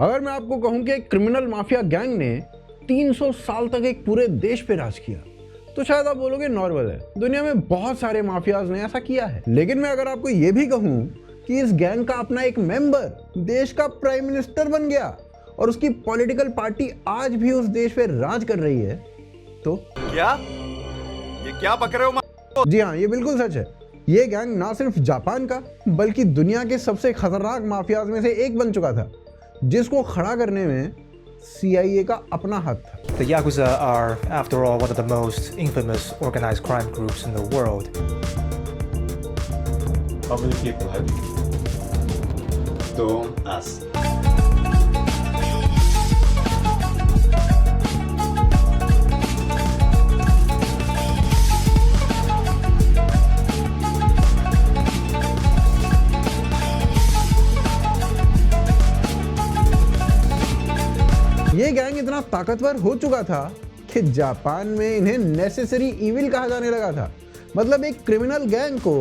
अगर मैं आपको कहूं कि एक क्रिमिनल माफिया गैंग ने 300 साल तक एक पूरे देश पे राज किया तो शायद आप बोलोगे नॉर्मल है, दुनिया में बहुत सारे माफियाज ने ऐसा किया है। लेकिन मैं अगर आपको यह भी कहूं कि इस गैंग का अपना एक मेंबर देश का प्राइम मिनिस्टर बन गया और उसकी पॉलिटिकल पार्टी आज भी उस देश पे राज कर रही है तो ये क्या बक रहे हो? जी हाँ, ये बिल्कुल सच है। ये गैंग ना सिर्फ जापान का बल्कि दुनिया के सबसे खतरनाक माफियाज में से एक बन चुका था, जिसको खड़ा करने में CIA का अपना हाथ था। The Yakuza are, after all, one of the most infamous organized crime groups in the world. How many people have you? Don't ask. ये गैंग इतना ताकतवर हो चुका था कि जापान में इन्हें नेसेसरी इविल कहा जाने लगा था। मतलब एक क्रिमिनल गैंग को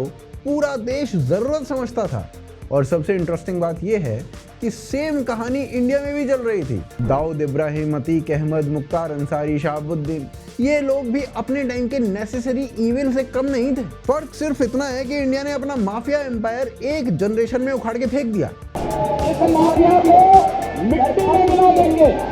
पूरा देश जरूरत समझता था। और सबसे इंटरेस्टिंग बात यह है कि सेम कहानी इंडिया में भी चल रही थी। दाऊद इब्राहिम, अतीक अहमद, मुख्तार अंसारी, शहाबुद्दीन, ये लोग भी अपने टाइम के नेसेसरी इविल से कम नहीं थे। फर्क सिर्फ इतना है कि इंडिया ने अपना माफिया एम्पायर एक जनरेशन में उखाड़ के फेंक दिया। इस माफिया को मिट्टी में मिला देंगे।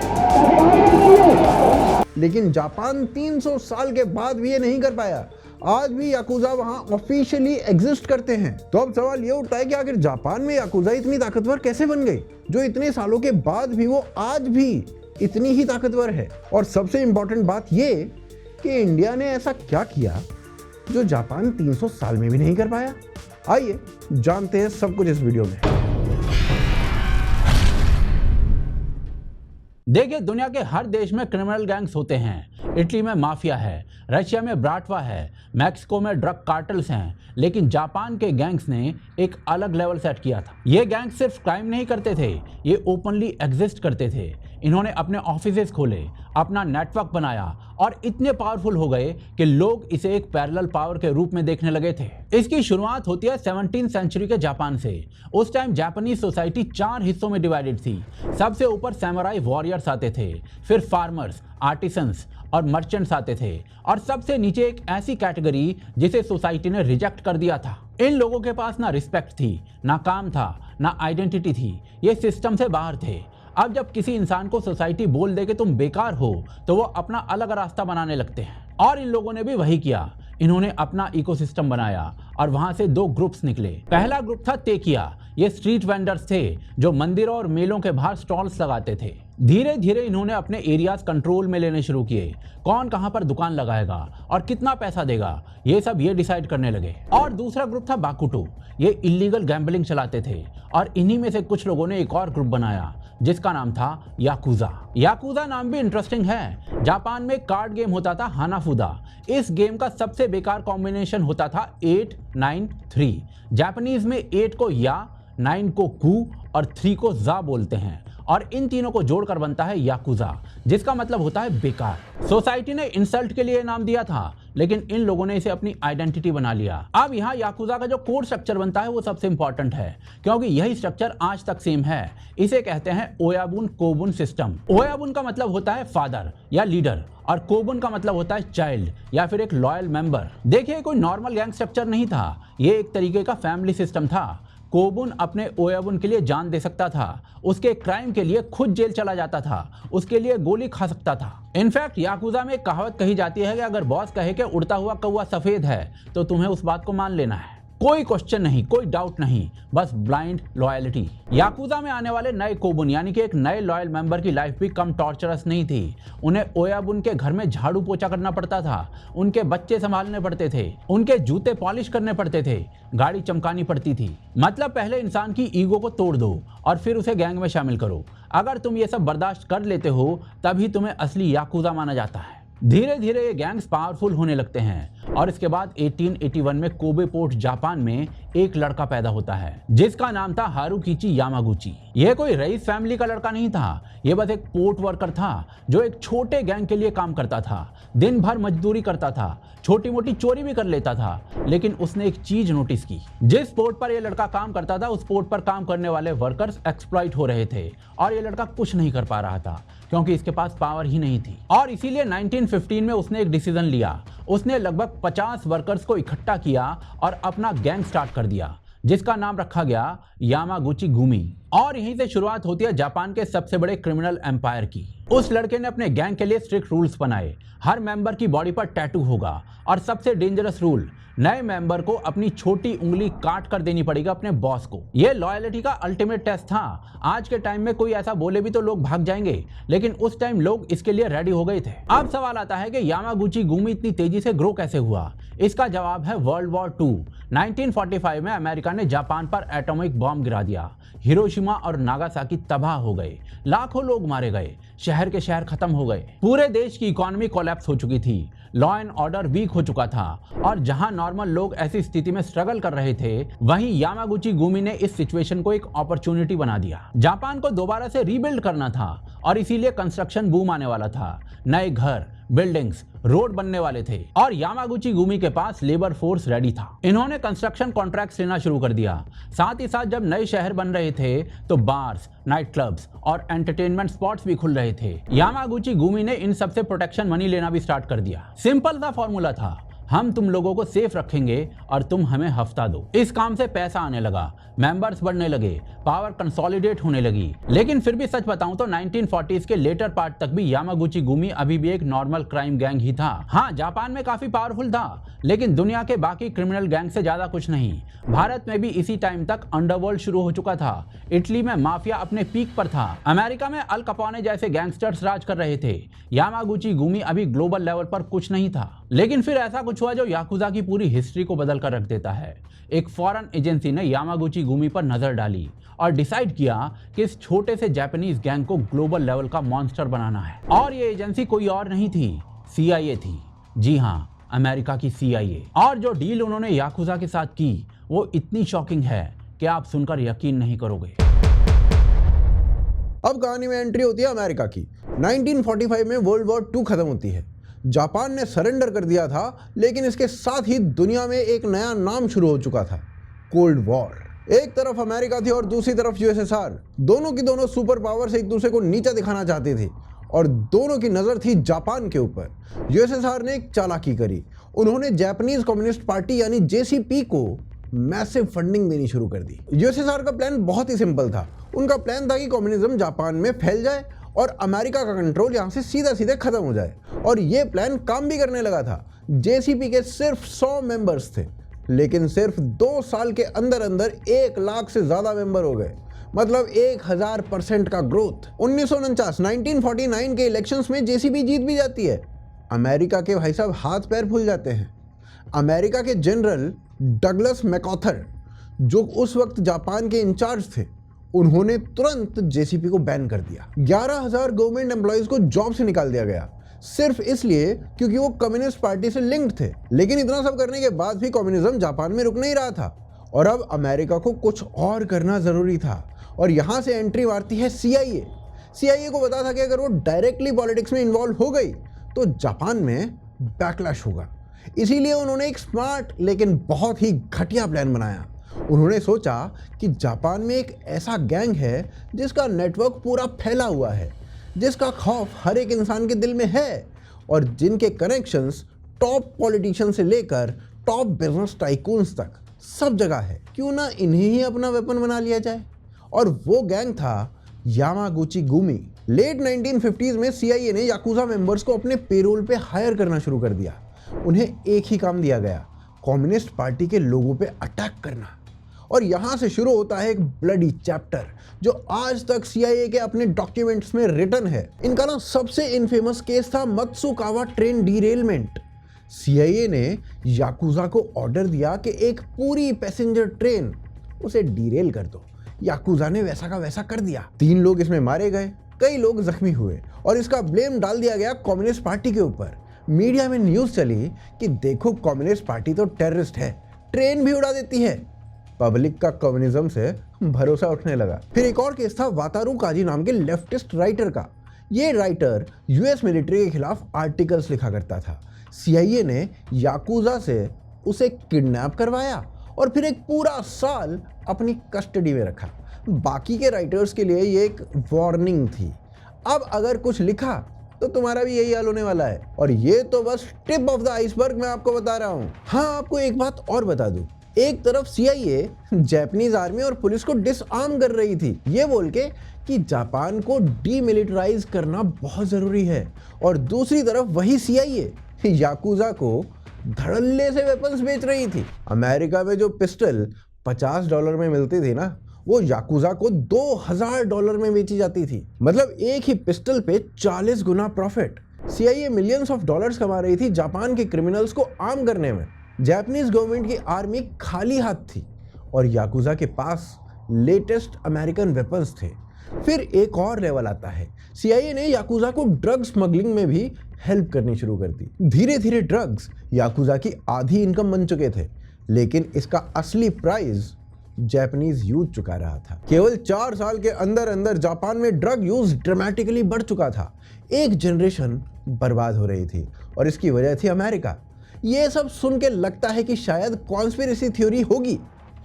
लेकिन जापान 300 साल के बाद भी ये नहीं कर पाया। आज भी याकुजा वहां ऑफिशियली एग्जिस्ट करते हैं। तो अब सवाल ये उठता है कि आखिर जापान में याकुजा इतनी ताकतवर कैसे बन गई, जो इतने सालों के बाद भी वो आज भी इतनी ही ताकतवर है। और सबसे इंपॉर्टेंट बात ये कि इंडिया ने ऐसा क्या किया जो जापान 300 साल में भी नहीं कर पाया। आइए जानते हैं सब कुछ इस वीडियो में। देखिए, दुनिया के हर देश में क्रिमिनल गैंग्स होते हैं। इटली में माफिया है, रशिया में ब्राटवा है, मैक्सिको में ड्रग कार्टल्स हैं, लेकिन जापान के गैंग्स ने एक अलग लेवल सेट किया था। ये गैंग सिर्फ क्राइम नहीं करते थे, ये ओपनली एग्जिस्ट करते थे। इन्होंने अपने ऑफिसेज खोले, अपना नेटवर्क बनाया और इतने पावरफुल हो गए कि लोग इसे एक पैरेलल पावर के रूप में देखने लगे थे। इसकी शुरुआत होती है 17वीं सेंचुरी के जापान से। उस टाइम जापानीज सोसाइटी 4 हिस्सों में डिवाइडेड थी। सबसे ऊपर सैमुराई वॉरियर्स आते थे, फिर फार्मर्स, आर्टिसंस और मर्चेंट्स आते थे, और सबसे नीचे एक ऐसी कैटेगरी जिसे सोसाइटी ने रिजेक्ट कर दिया था। इन लोगों के पास ना रिस्पेक्ट थी, ना काम था, ना आइडेंटिटी थी। ये सिस्टम से बाहर थे। अब जब किसी इंसान को सोसाइटी बोल दे कि तुम बेकार हो, तो वो अपना अलग रास्ता बनाने लगते हैं। और इन लोगों ने भी वही किया। इन्होंने अपना इकोसिस्टम बनाया और वहां से 2 ग्रुप्स निकले। पहला ग्रुप था तेकिया। ये स्ट्रीट वेंडर्स थे जो मंदिरों और मेलों के बाहर स्टॉल्स लगाते थे। धीरे धीरे इन्होंने अपने एरियाज कंट्रोल में लेने शुरू किए। कौन कहां पर दुकान लगाएगा और कितना पैसा देगा, ये सब ये डिसाइड करने लगे। और दूसरा ग्रुप था बाकुटू। ये इलीगल गैम्बलिंग चलाते थे। और इन्हीं में से कुछ लोगों ने एक और ग्रुप बनाया जिसका नाम था याकुजा। याकुजा नाम भी इंटरेस्टिंग है। जापान में कार्ड गेम होता था हानाफुदा। इस गेम का सबसे बेकार कॉम्बिनेशन होता था 8, 9, 3। जापानीज में 8 को या, 9 को कू और 3 को जा बोलते हैं, और इन तीनों को जोड़कर बनता है याकुजा, जिसका मतलब होता है बेकार। सोसाइटी ने इंसल्ट के लिए नाम दिया था, लेकिन इन लोगों ने इसे अपनी आइडेंटिटी बना लिया। अब यहाँ याकुजा का जो कोड स्ट्रक्चर बनता है वो सबसे इंपॉर्टेंट है, क्योंकि यही स्ट्रक्चर आज तक सेम है। इसे कहते हैं ओयाबुन कोबुन सिस्टम। ओयाबुन का मतलब होता है फादर या लीडर, और कोबुन का मतलब होता है चाइल्ड या फिर एक लॉयल मेंबर। देखिए, कोई नॉर्मल गैंग स्ट्रक्चर नहीं था, ये एक तरीके का फैमिली सिस्टम था। कोबुन अपने ओयाबुन के लिए जान दे सकता था, उसके क्राइम के लिए खुद जेल चला जाता था, उसके लिए गोली खा सकता था। इनफैक्ट याकुजा में एक कहावत कही जाती है कि अगर बॉस कहे कि उड़ता हुआ कौवा सफेद है तो तुम्हें उस बात को मान लेना है। कोई क्वेश्चन नहीं, कोई डाउट नहीं, बस ब्लाइंड लॉयल्टी। याकुजा में आने वाले नए कोबुन यानी कि एक नए लॉयल मेंबर की लाइफ भी कम टॉर्चरस नहीं थी। उन्हें ओयाबुन के घर में झाड़ू पोछा करना पड़ता था, उनके बच्चे संभालने पड़ते थे, उनके जूते पॉलिश करने पड़ते थे, गाड़ी चमकानी पड़ती थी। मतलब पहले इंसान की ईगो को तोड़ दो और फिर उसे गैंग में शामिल करो। अगर तुम ये सब बर्दाश्त कर लेते हो तभी तुम्हें असली याकुजा माना जाता है। धीरे धीरे ये गैंग्स पावरफुल होने लगते हैं और इसके बाद 1881 में कोबे पोर्ट जापान में एक लड़का पैदा होता है जिसका नाम था हारुकिची यामागुची। यह कोई रईस फैमिली का लड़का नहीं था, यह बस एक पोर्ट वर्कर था जो एक छोटे गैंग के लिए काम करता था। दिन भर मजदूरी करता था, छोटी मोटी चोरी भी कर लेता था, लेकिन उसने एक चीज नोटिस की। जिस पोर्ट पर यह लड़का काम करता था उस पोर्ट पर काम करने वाले वर्कर्स एक्सप्लॉइट हो रहे थे और यह लड़का कुछ नहीं कर पा रहा था क्योंकि इसके पास पावर ही नहीं थी। और इसीलिए 1915 में उसने एक डिसीजन लिया। उसने लगभग 50 वर्कर्स को इकट्ठा किया और अपना गैंग स्टार्ट कर दिया जिसका नाम रखा गया यामागुची गुमी। और यहीं से शुरुआत होती है जापान के सबसे बड़े क्रिमिनल एम्पायर की। उस लड़के ने अपने गैंग के लिए स्ट्रिक्ट रूल्स बनाए। हर मेंबर की बॉडी पर टैटू होगा और सबसे डेंजरस रूल, नए मेंबर को अपनी छोटी उंगली काट कर देनी पड़ेगी अपने बॉस को। यह लॉयल्टी का अल्टीमेट टेस्ट था। आज के टाइम में कोई ऐसा बोले भी तो लोग भाग जाएंगे, लेकिन उस टाइम लोग इसके लिए रेडी हो गए थे। अब सवाल आता है कि यामागुची गुमी इतनी तेजी से ग्रो कैसे हुआ। इसका जवाब है वर्ल्ड वॉर 2। 1945 में अमेरिका ने जापान पर एटॉमिक बॉम्ब गिरा दिया। हिरोशिमा और नागासाकी तबाह हो गए, लाखों लोग मारे गए, शहर के शहर खत्म हो गए, पूरे देश की इकोनॉमी कोलैप्स हो चुकी थी, लॉ एंड ऑर्डर वीक हो चुका था। और जहां नॉर्मल लोग ऐसी स्थिति में स्ट्रगल कर रहे थे, वहीं यामागुची गुमी ने इस सिचुएशन को एक अपॉर्चुनिटी बना दिया। जापान को दोबारा से रीबिल्ड करना था और इसीलिए कंस्ट्रक्शन बूम आने वाला था। नए घर, बिल्डिंग्स, रोड बनने वाले थे और यामागुची गुमी के पास लेबर फोर्स रेडी था। इन्होंने कंस्ट्रक्शन कॉन्ट्रैक्ट्स लेना शुरू कर दिया। साथ ही साथ जब नए शहर बन रहे थे तो बार्स, नाइट क्लब्स और एंटरटेनमेंट स्पॉट्स भी खुल रहे थे। यामागुची गुमी ने इन सबसे प्रोटेक्शन मनी लेना भी स्टार्ट कर दिया। सिंपल सा फॉर्मूला था, हम तुम लोगों को सेफ रखेंगे और तुम हमें हफ्ता दो। इस काम से पैसा आने लगा, मेंबर्स बढ़ने लगे, पावर कंसोलिडेट होने लगी। लेकिन फिर भी सच बताऊं तो 1940s के लेटर पार्ट तक भी यामागुची गुमी अभी भी एक नॉर्मल क्राइम गैंग ही था। हाँ, जापान में काफी पावरफुल था, लेकिन दुनिया के बाकी क्रिमिनल गैंग से ज्यादा कुछ नहीं। भारत में भी इसी टाइम तक अंडरवर्ल्ड शुरू हो चुका था। इटली में माफिया अपने पीक पर था। अमेरिका में अल कैपोने जैसे गैंगस्टर्स राज कर रहे थे। यामागुची गुमी अभी ग्लोबल लेवल पर कुछ नहीं था। लेकिन फिर ऐसा कुछ हुआ जो याकुजा की पूरी हिस्ट्री को बदल कर रख देता है। एक फॉरेन एजेंसी ने यामागुची गुमी पर नजर डाली और डिसाइड किया कि इस छोटे से जापानीज गैंग को ग्लोबल लेवल का मॉन्स्टर बनाना है। और ये एजेंसी कोई और नहीं थी, CIA थी। जी हाँ, अमेरिका की CIA। और जो डील उन्होंने याकुजा के साथ की वो इतनी शॉकिंग है कि आप सुनकर यकीन नहीं करोगे। अब कहानी में एंट्री होती है अमेरिका की। 1945 में वर्ल्ड वॉर 2 खत्म होती है। जापान ने सरेंडर कर दिया था, लेकिन इसके साथ ही दुनिया में एक नया नाम शुरू हो चुका था, कोल्ड वॉर। एक तरफ अमेरिका थी और दूसरी तरफ USSR। दोनों की दोनों सुपर पावर्स एक दूसरे को नीचा दिखाना चाहती थी और दोनों की नज़र थी जापान के ऊपर। USSR ने एक चालाकी करी। उन्होंने जापानीज कम्युनिस्ट पार्टी यानी JCP को मैसिव फंडिंग देनी शुरू कर दी। USSR का प्लान बहुत ही सिंपल था। उनका प्लान था कि कम्युनिज्म जापान में फैल जाए और अमेरिका का कंट्रोल यहाँ से सीधा सीधे खत्म हो जाए। और ये प्लान काम भी करने लगा था। JCP के सिर्फ 100 मेंबर्स थे, लेकिन सिर्फ 2 साल के अंदर अंदर 1 लाख से ज्यादा मेंबर हो गए, मतलब 1000% का ग्रोथ। 1949 के इलेक्शंस में JCP जीत भी जाती है। अमेरिका के भाई साहब हाथ पैर फूल जाते हैं। अमेरिका के जनरल डगलस मैकार्थर, जो उस वक्त जापान के इंचार्ज थे, उन्होंने तुरंत JCP को बैन कर दिया। 11,000 गवर्नमेंट एम्प्लॉइज को जॉब से निकाल दिया गया, सिर्फ इसलिए क्योंकि वो कम्युनिस्ट पार्टी से लिंक्ड थे। लेकिन इतना सब करने के बाद भी कम्युनिज्म जापान में रुक नहीं रहा था और अब अमेरिका को कुछ और करना जरूरी था। और यहाँ से एंट्री मारती है CIA। CIA को पता था कि अगर वो डायरेक्टली पॉलिटिक्स में इन्वॉल्व हो गई तो जापान में बैकलैश होगा। इसीलिए उन्होंने एक स्मार्ट लेकिन बहुत ही घटिया प्लान बनाया। उन्होंने सोचा कि जापान में एक ऐसा गैंग है जिसका नेटवर्क पूरा फैला हुआ है, जिसका खौफ हर एक इंसान के दिल में है और जिनके कनेक्शंस टॉप पॉलिटिशियन से लेकर टॉप बिजनेस टाइकून्स तक सब जगह है। क्यों ना इन्हें ही अपना वेपन बना लिया जाए। और वो गैंग था यामागुची गुमी। लेट 1950s में CIA ने याकुजा मेंबर्स को अपने पेरोल पे हायर करना शुरू कर दिया। उन्हें एक ही काम दिया गया, कम्युनिस्ट पार्टी के लोगों पे अटैक करना। और यहाँ से शुरू होता है एक ब्लडी चैप्टर जो आज तक CIA के अपने डॉक्यूमेंट्स में रिटन है। इनका ना सबसे इनफेमस केस था मत्सुकावा ट्रेन डीरेलमेंट। CIA ने याकुजा को ऑर्डर दिया कि एक पूरी पैसेंजर ट्रेन उसे डीरेल कर दो। याकुजा ने वैसा का वैसा कर दिया। 3 लोग इसमें मारे गए, कई लोग जख्मी हुए और इसका ब्लेम डाल दिया गया कम्युनिस्ट पार्टी के ऊपर। मीडिया में न्यूज चली कि देखो कम्युनिस्ट पार्टी तो टेररिस्ट है, ट्रेन भी उड़ा देती है। पब्लिक का कम्युनिज्म से भरोसा उठने लगा। फिर एक और केस था वातारू काजी नाम के लेफ्टिस्ट राइटर का। ये राइटर यूएस मिलिट्री के खिलाफ आर्टिकल्स लिखा करता था। सीआईए ने याकूजा से उसे किडनैप करवाया और फिर एक पूरा साल अपनी कस्टडी में रखा। बाकी के राइटर्स के लिए ये एक वार्निंग थी, अब अगर कुछ लिखा तो तुम्हारा भी यही हाल होने वाला है। और ये तो बस टिप ऑफ द आइसबर्ग मैं आपको बता रहा हूँ। हाँ, आपको एक बात और बता दूं, एक तरफ सीआईए जापानीज आर्मी और पुलिस को डिसआर्म कर रही थी, ये बोल के कि जापान को डीमिलिटराइज करना बहुत जरूरी है, और दूसरी तरफ वही सीआईए याकूजा को धड़ल्ले से वेपन्स बेच रही थी। अमेरिका में जो पिस्टल $50 में मिलती थी ना, वो याकूजा को $2000 में बेची जाती थी। मतलब एक ही पिस्टल पे 40 गुना profit. CIA millions of dollars कमा रही थी जापान के क्रिमिनल्स को आर्म करने में। जापानीज गवर्नमेंट की आर्मी खाली हाथ थी और याकूजा के पास लेटेस्ट अमेरिकन वेपन्स थे। फिर एक और लेवल आता है, सीआईए ने याकूजा को ड्रग स्मगलिंग में भी हेल्प करनी शुरू कर दी। धीरे धीरे ड्रग्स याकूजा की आधी इनकम बन चुके थे, लेकिन इसका असली प्राइस जापानीज यूथ चुका रहा था। केवल 4 साल के अंदर अंदर जापान में ड्रग यूज ड्रामेटिकली बढ़ चुका था। एक जनरेशन बर्बाद हो रही थी और इसकी वजह थी अमेरिका। ये सब सुन के लगता है कि शायद कॉन्स्पिरेसी थ्योरी होगी,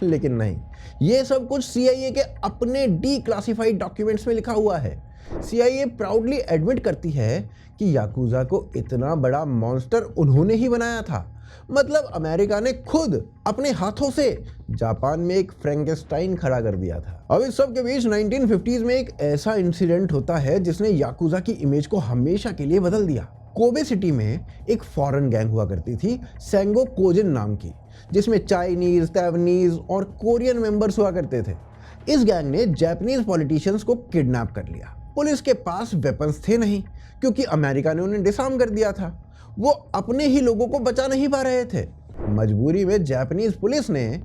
लेकिन नहीं, ये सब कुछ सीआईए के अपने डीक्लासिफाइड डॉक्यूमेंट्स में लिखा हुआ है। सीआईए प्राउडली एडमिट करती है कि याकूजा को इतना बड़ा मॉन्स्टर उन्होंने ही बनाया था। मतलब अमेरिका ने खुद अपने हाथों से जापान में एक फ्रैंकेस्टाइन खड़ा कर दिया था। अब इस सब के बीच 1950s में एक ऐसा इंसिडेंट होता है जिसने याकूजा की इमेज को हमेशा के लिए बदल दिया। कोबे सिटी में एक फॉरेन गैंग हुआ करती थी सेंगो कोजिन नाम की, जिसमें चाइनीज, तैवानीज और कोरियन मेंबर्स हुआ करते थे। इस गैंग ने जापानीज पॉलिटिशियंस को किडनैप कर लिया। पुलिस के पास वेपन्स थे नहीं, क्योंकि अमेरिका ने उन्हें डिसआर्म कर दिया था। वो अपने ही लोगों को बचा नहीं पा रहे थे। मजबूरी में जापानीज पुलिस ने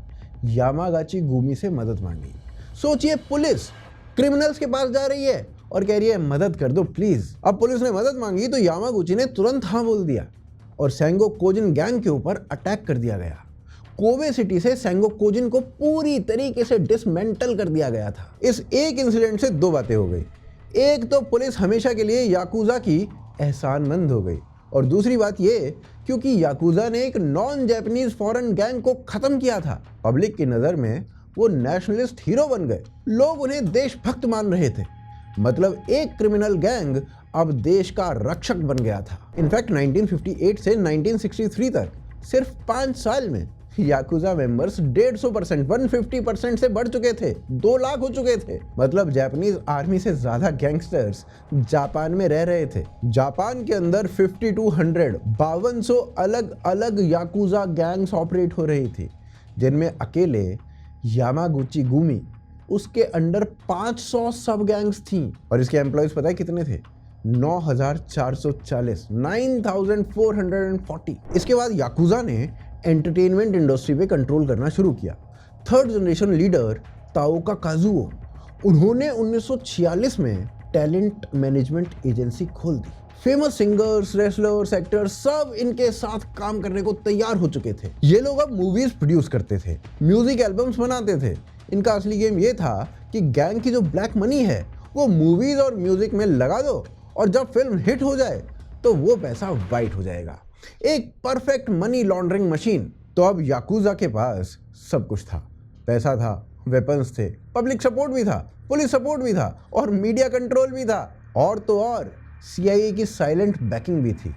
यामागाची गुमी से मदद मांगी। सोचिए, पुलिस क्रिमिनल्स के पास जा रही है और कह रही है मदद कर दो प्लीज। अब पुलिस ने मदद मांगी तो यामागुची ने तुरंत हाँ बोल दिया और सेंगो कोजिन गैंग के ऊपर अटैक कर दिया गया। कोबे सिटी से सेंगो कोजिन को पूरी तरीके से डिसमेंटल कर दिया गया था। इस एक इंसिडेंट से 2 बातें हो गई। एक तो पुलिस हमेशा के लिए याकूजा की एहसानमंद हो गई, और दूसरी बात ये क्योंकि याकूजा ने एक नॉन जापानीज फॉरेन गैंग को खत्म किया था। पब्लिक की नज़र में वो नेशनलिस्ट हीरो बन गए। लोग उन्हें देशभक्त मान रहे थे। मतलब एक क्रिमिनल गैंग अब देश का रक्षक बन गया था। इनफैक्ट 1958 से 1963 तक सिर्फ 5 साल में याकूजा मेंबर्स 150%, 150% से बढ़ चुके थे, 2 लाख हो चुके थे। मतलब जापानीज आर्मी से ज्यादा गैंगस्टर्स जापान में रह रहे थे। जापान के अंदर 5200 अलग अलग याकूजा गैंग्स ऑपरेट हो रही थी, जिनमें अकेले यामागुची गुमी उसके अंडर 500 सब गैंग्स थी। और इसके एम्प्लॉयज पता है कितने थे? 9440, 9440। इसके बाद याकूजा ने एंटरटेनमेंट इंडस्ट्री पे कंट्रोल करना शुरू किया। 3rd जनरेशन लीडर ताओका काजुओ, उन्होंने 1946 में टैलेंट मैनेजमेंट एजेंसी खोल दी। फेमस सिंगर्स, रेसलर्स, एक्टर्स सब इनके साथ काम करने को तैयार हो चुके थे। ये लोग अब मूवीज प्रोड्यूस करते थे, म्यूजिक एल्बम्स बनाते थे। इनका असली गेम ये था कि गैंग की जो ब्लैक मनी है वो मूवीज और म्यूजिक में लगा दो, और जब फिल्म हिट हो जाए तो वो पैसा वाइट हो जाएगा। एक परफेक्ट मनी लॉन्ड्रिंग मशीन। तो अब याकूजा के पास सब कुछ था। पैसा था, वेपन्स थे, पब्लिक सपोर्ट भी था, पुलिस सपोर्ट भी था और मीडिया कंट्रोल भी था। और तो और सीआईए की साइलेंट बैकिंग भी थी।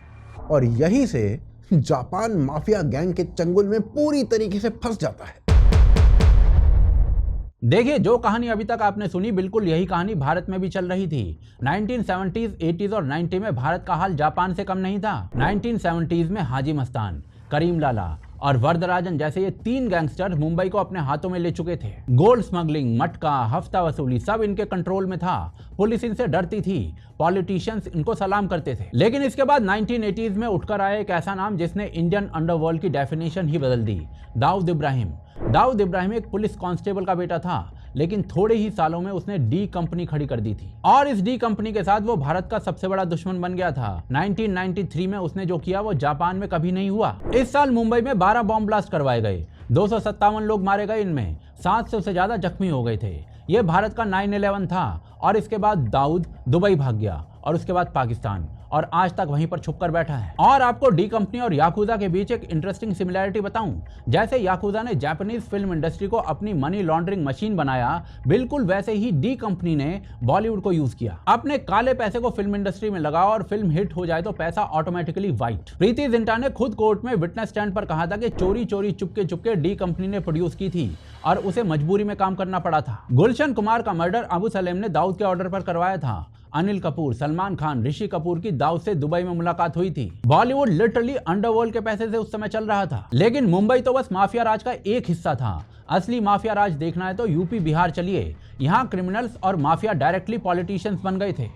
और यहीं से जापान माफिया गैंग के चंगुल में पूरी तरीके से फंस जाता है। देखिए, जो कहानी अभी तक आपने सुनी, बिल्कुल यही कहानी भारत में भी चल रही थी। 1970s, 80s और 90 में भारत का हाल जापान से कम नहीं था। 1970s में हाजी मस्तान, करीम लाला और वरदराजन जैसे ये 3 गैंगस्टर मुंबई को अपने हाथों में ले चुके थे। गोल्ड स्मगलिंग, मटका, हफ्ता वसूली सब इनके कंट्रोल में था। पुलिस इनसे डरती थी, पॉलिटिशियंस इनको सलाम करते थे। लेकिन इसके बाद 1980s में उठकर आया एक ऐसा नाम जिसने इंडियन अंडरवर्ल्ड की डेफिनेशन ही बदल दी, दाऊद इब्राहिम। दाऊद इब्राहिम एक पुलिस कांस्टेबल का बेटा था, लेकिन थोड़े ही सालों में उसने डी कंपनी खड़ी कर दी थी और इस डी कंपनी के साथ वो भारत का सबसे बड़ा दुश्मन बन गया था। 1993 में उसने जो किया वो जापान में कभी नहीं हुआ। इस साल मुंबई में 12 बॉम्ब ब्लास्ट करवाए गए, 257 लोग मारे गए, इनमें 700 से ज्यादा जख्मी हो गए थे। ये भारत का 9/11 था और इसके बाद दाऊद दुबई भाग गया और उसके बाद पाकिस्तान, और आज तक वहीं पर छुपकर बैठा है। और आपको डी कंपनी और याकुजा के बीच एक इंटरेस्टिंग सिमिलैरिटी बताऊं, जैसे याकुजा ने जापानीज फिल्म इंडस्ट्री को अपनी मनी लॉन्ड्रिंग मशीन बनाया, बिल्कुल वैसे ही डी कंपनी ने बॉलीवुड को यूज किया। अपने काले पैसे को फिल्म इंडस्ट्री में लगाओ और फिल्म हिट हो जाए तो पैसा ऑटोमेटिकली व्हाइट। प्रीति जिंटा ने खुद कोर्ट में विटनेस स्टैंड पर कहा था कि चोरी चोरी चुपके चुपके डी कंपनी ने प्रोड्यूस की थी और उसे मजबूरी में काम करना पड़ा था। गुलशन कुमार का मर्डर अबू सलेम ने दाऊद के ऑर्डर पर करवाया था। अनिल कपूर, सलमान खान, ऋषि कपूर की दाऊद से दुबई में मुलाकात हुई थी। बॉलीवुड लिटरली अंडरवर्ल्ड के पैसे से उस समय चल रहा था, लेकिन मुंबई तो बस माफिया राज का एक हिस्सा था। असली माफिया राज देखना है तो यूपी बिहार चलिए, यहाँ क्रिमिनल्स और माफिया डायरेक्टली पॉलिटिशियंस बन गए थे।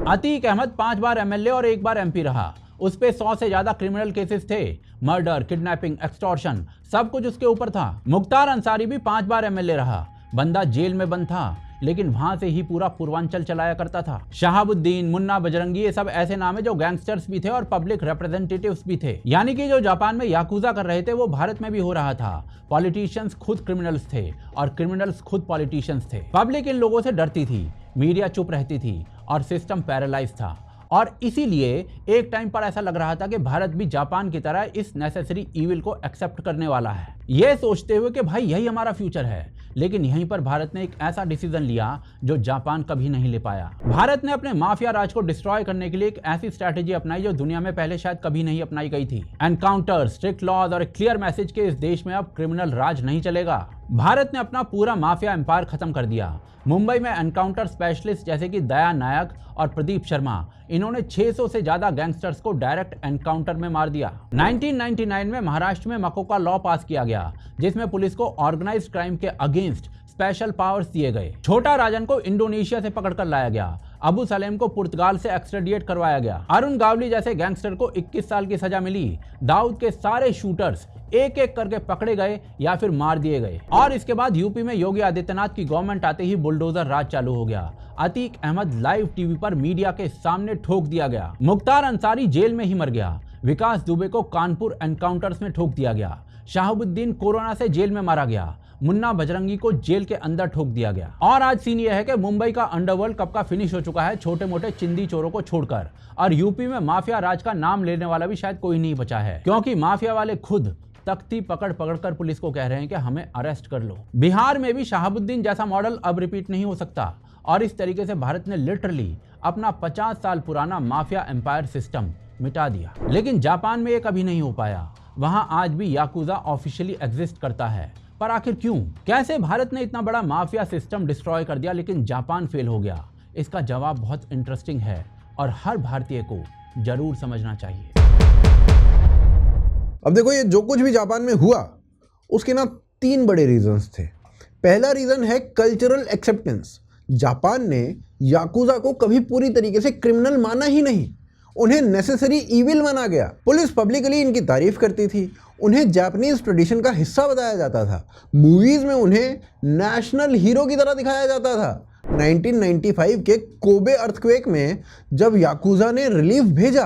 अतीक अहमद 5 बार एमएलए और 1 बार एमपी रहा। उस पे 100 से ज्यादा क्रिमिनल केसेस थे, मर्डर, किडनैपिंग, एक्सटॉर्शन, सब कुछ उसके ऊपर था। मुख्तार अंसारी भी 5 बार एमएलए रहा। बंदा जेल में बंद था, लेकिन वहां से ही पूरा पूर्वांचल चलाया करता था। शहाबुद्दीन, मुन्ना बजरंगी, ये सब ऐसे नाम है जो गैंगस्टर्स भी थे और पब्लिक रिप्रेजेंटेटिव्स भी थे। यानी कि जो जापान में याकुजा कर रहे थे वो भारत में भी हो रहा था। पॉलिटिशियंस खुद क्रिमिनल्स थे और क्रिमिनल्स खुद पॉलिटिशियंस थे। पब्लिक इन लोगों से डरती थी, मीडिया चुप रहती थी और सिस्टम पैरालाइज था। और इसीलिए एक टाइम पर ऐसा लग रहा था कि भारत भी जापान की तरह इस नेसेसरी ईविल को एक्सेप्ट करने वाला है, ये सोचते हुए कि भाई यही हमारा फ्यूचर है। लेकिन यहीं पर भारत ने एक ऐसा डिसीजन लिया जो जापान कभी नहीं ले पाया। भारत ने अपने माफिया राज को डिस्ट्रॉय करने के लिए एक ऐसी स्ट्रैटेजी अपनाई जो दुनिया में पहले शायद कभी नहीं अपनाई गई थी। एनकाउंटर, स्ट्रिक्ट लॉज और एक क्लियर मैसेज के इस देश में अब क्रिमिनल राज नहीं चलेगा। भारत ने अपना पूरा माफिया एम्पायर खत्म कर दिया। मुंबई में एनकाउंटर स्पेशलिस्ट जैसे कि दया नायक और प्रदीप शर्मा, इन्होंने 600 से ज्यादा गैंगस्टर्स को डायरेक्ट एनकाउंटर में मार दिया। 1999 में महाराष्ट्र में मकोका लॉ पास किया गया, जिसमें पुलिस को ऑर्गेनाइज्ड क्राइम के अगेंस्ट स्पेशल पावर्स दिए गए। छोटा राजन को इंडोनेशिया से पकड़कर लाया गया। अबू सलेम को पुर्तगाल से एक्स्ट्राडिएट करवाया गया। अरुण गावली जैसे गैंगस्टर को 21 साल की सजा मिली। दाऊद के सारे शूटर्स एक एक करके पकड़े गए या फिर मार दिए गए। और इसके बाद यूपी में योगी आदित्यनाथ की गवर्नमेंट आते ही बुलडोजर राज चालू हो गया। अतीक अहमद लाइव टीवी पर मीडिया के सामने ठोक दिया गया। मुख्तार अंसारी जेल में ही मर गया। विकास दुबे को कानपुर एनकाउंटर्स में ठोक दिया गया। शहाबुद्दीन कोरोना से जेल में मारा गया। मुन्ना बजरंगी को जेल के अंदर ठोक दिया गया। और आज सीन यह है कि मुंबई का अंडरवर्ल्ड कब का फिनिश हो चुका है, छोटे मोटे चिंदी चोरों को छोड़कर। और यूपी में माफिया राज का नाम लेने वाला भी शायद कोई नहीं बचा है, क्योंकि माफिया वाले खुद तख्ती पकड़ पकड़ कर पुलिस को कह रहे हैं कि हमें अरेस्ट कर लो। बिहार में भी शहाबुद्दीन जैसा मॉडल अब रिपीट नहीं हो सकता। और इस तरीके से भारत ने लिटरली अपना 50 साल पुराना माफिया एम्पायर सिस्टम मिटा दिया। लेकिन जापान में ये कभी नहीं हो पाया। वहां आज भी याकुजा ऑफिशियली एग्जिस्ट करता है, पर आखिर क्यों? कैसे भारत ने इतना बड़ा माफिया सिस्टम डिस्ट्रॉय कर दिया लेकिन जापान फेल हो गया? इसका जवाब बहुत इंटरेस्टिंग है और हर भारतीय को जरूर समझना चाहिए। अब देखो, ये जो कुछ भी जापान में हुआ उसके ना 3 बड़े रीजंस थे। पहला रीजन है कल्चरल एक्सेप्टेंस। जापान ने याकुजा को कभी पूरी तरीके से क्रिमिनल माना ही नहीं, उन्हें नेसेसरी ईविल माना गया। पुलिस पब्लिकली इनकी तारीफ करती थी, उन्हें जापानीज ट्रेडिशन का हिस्सा बताया जाता था, मूवीज में उन्हें नेशनल हीरो की तरह दिखाया जाता था। 1995 के कोबे अर्थक्वेक में जब याकुजा ने रिलीफ भेजा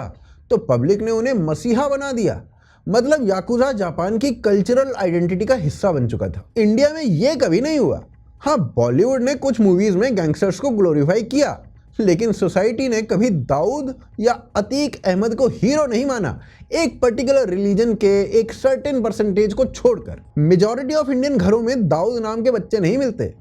तो पब्लिक ने उन्हें मसीहा बना दिया। मतलब याकुजा जापान की कल्चरल आइडेंटिटी का हिस्सा बन चुका था। इंडिया में ये कभी नहीं हुआ। हाँ, बॉलीवुड ने कुछ मूवीज में गैंगस्टर्स को ग्लोरीफाई किया, लेकिन सोसाइटी ने कभी दाऊद या अतीक अहमद को हीरो नहीं माना, एक पर्टिकुलर रिलीजन के एक सर्टेन परसेंटेज को छोड़कर। मेजॉरिटी ऑफ इंडियन घरों में दाऊद नाम के बच्चे नहीं मिलते।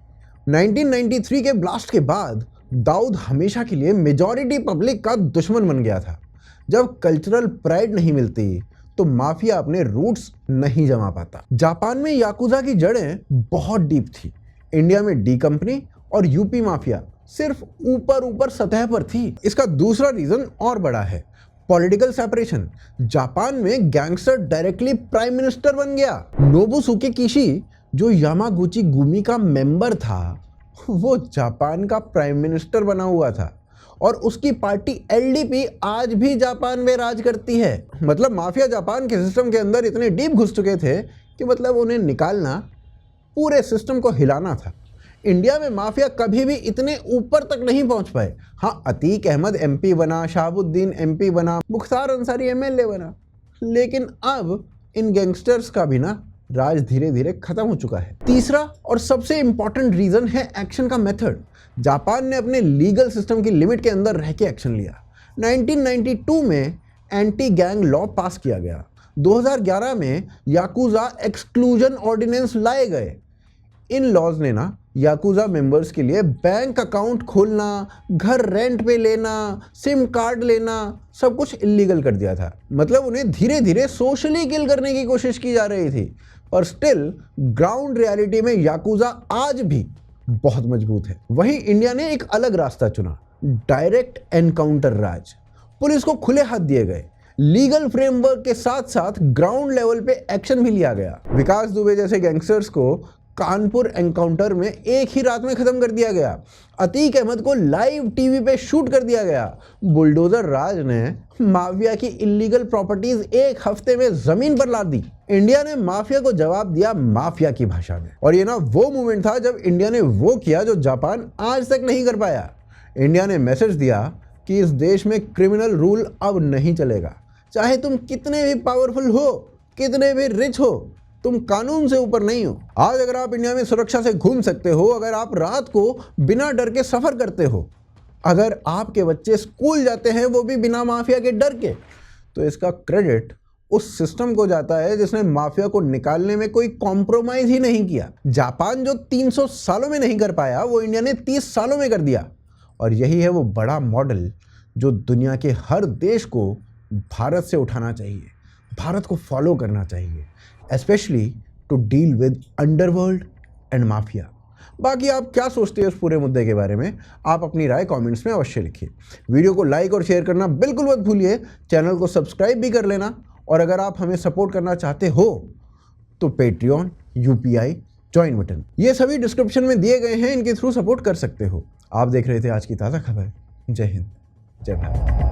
1993 के ब्लास्ट के बाद दाऊद हमेशा के लिए मेजॉरिटी पब्लिक का दुश्मन बन गया था। जब कल्चरल प्राइड नहीं मिलती तो माफिया अपने रूट्स नहीं जमा पाता। जापान में याकुजा की जड़ें बहुत डीप थी। इंडिया में डी कंपनी और यूपी माफिया सिर्फ ऊपर ऊपर सतह पर थी। इसका दूसरा रीजन और बड़ा है, पॉलिटिकल सेपरेशन। जापान में गैंगस्टर डायरेक्टली प्राइम मिनिस्टर बन गया। नोबुसुके किशी, जो यामागुची गुमी का मेंबर था, वो जापान का प्राइम मिनिस्टर बना हुआ था और उसकी पार्टी एलडीपी आज भी जापान में राज करती है। मतलब माफिया जापान के सिस्टम के अंदर इतने डीप घुस चुके थे कि मतलब उन्हें निकालना, पूरे सिस्टम को हिलाना था। इंडिया में माफिया कभी भी इतने ऊपर तक नहीं पहुंच पाए। हाँ, अतीक अहमद एमपी बना, शहाबुद्दीन एमपी बना, मुख्तार अंसारी एमएलए बना, लेकिन अब इन गैंगस्टर्स का भी ना राज धीरे धीरे खत्म हो चुका है। तीसरा और सबसे इंपॉर्टेंट रीजन है एक्शन का मेथड। जापान ने अपने लीगल सिस्टम की लिमिट के अंदर रह के एक्शन लिया। 1992 में एंटी गैंग लॉ पास किया गया। 2011 में याकुजा एक्सक्लूजन ऑर्डिनेंस लाए गए। इन लॉज ने ना याकुजा मेंबर्स के लिए बैंक अकाउंट खोलना, घर रेंट पे लेना, सिम कार्ड लेना, सब कुछ इलीगल कर दिया था। मतलब उन्हें धीरे धीरे सोशली किल करने की कोशिश की जा रही थी। पर स्टिल ग्राउंड रियलिटी में याकुजा आज भी बहुत मजबूत है। वहीं इंडिया ने एक अलग रास्ता चुना, डायरेक्ट एनकाउंटर राज। पुलिस को खुले हाथ दिए गए, लीगल फ्रेमवर्क के साथ साथ ग्राउंड लेवल पे एक्शन भी लिया गया। विकास दुबे जैसे गैंगस्टर्स को कानपुर एनकाउंटर में एक ही रात में खत्म कर दिया गया। अतीक अहमद को लाइव टीवी पे शूट कर दिया गया। बुलडोजर राज ने माफिया की इलीगल प्रॉपर्टीज एक हफ्ते में जमीन पर ला दी। इंडिया ने माफिया को जवाब दिया माफिया की भाषा में। और ये ना वो मोमेंट था जब इंडिया ने वो किया जो जापान आज तक नहीं कर पाया। इंडिया ने मैसेज दिया कि इस देश में क्रिमिनल रूल अब नहीं चलेगा। चाहे तुम कितने भी पावरफुल हो, कितने भी रिच हो, तुम कानून से ऊपर नहीं हो। आज अगर आप इंडिया में सुरक्षा से घूम सकते हो, अगर आप रात को बिना डर के सफर करते हो, अगर आपके बच्चे स्कूल जाते हैं वो भी बिना माफिया के डर के, तो इसका क्रेडिट उस सिस्टम को जाता है जिसने माफिया को निकालने में कोई कॉम्प्रोमाइज ही नहीं किया। जापान जो 300 सालों में नहीं कर पाया, वो इंडिया ने 30 सालों में कर दिया। और यही है वो बड़ा मॉडल जो दुनिया के हर देश को भारत से उठाना चाहिए, भारत को फॉलो करना चाहिए, especially to deal with underworld and mafia. बाकी आप क्या सोचते हैं इस पूरे मुद्दे के बारे में, आप अपनी राय कमेंट्स में अवश्य लिखिए। वीडियो को लाइक और शेयर करना बिल्कुल मत भूलिए, चैनल को सब्सक्राइब भी कर लेना। और अगर आप हमें सपोर्ट करना चाहते हो तो पेट्रियन, यूपीआई, जॉइन बटन, ये सभी डिस्क्रिप्शन में दिए गए हैं, इनके थ्रू सपोर्ट कर सकते हो। आप देख रहे थे आज की ताज़ा खबर। जय हिंद, जय भारत।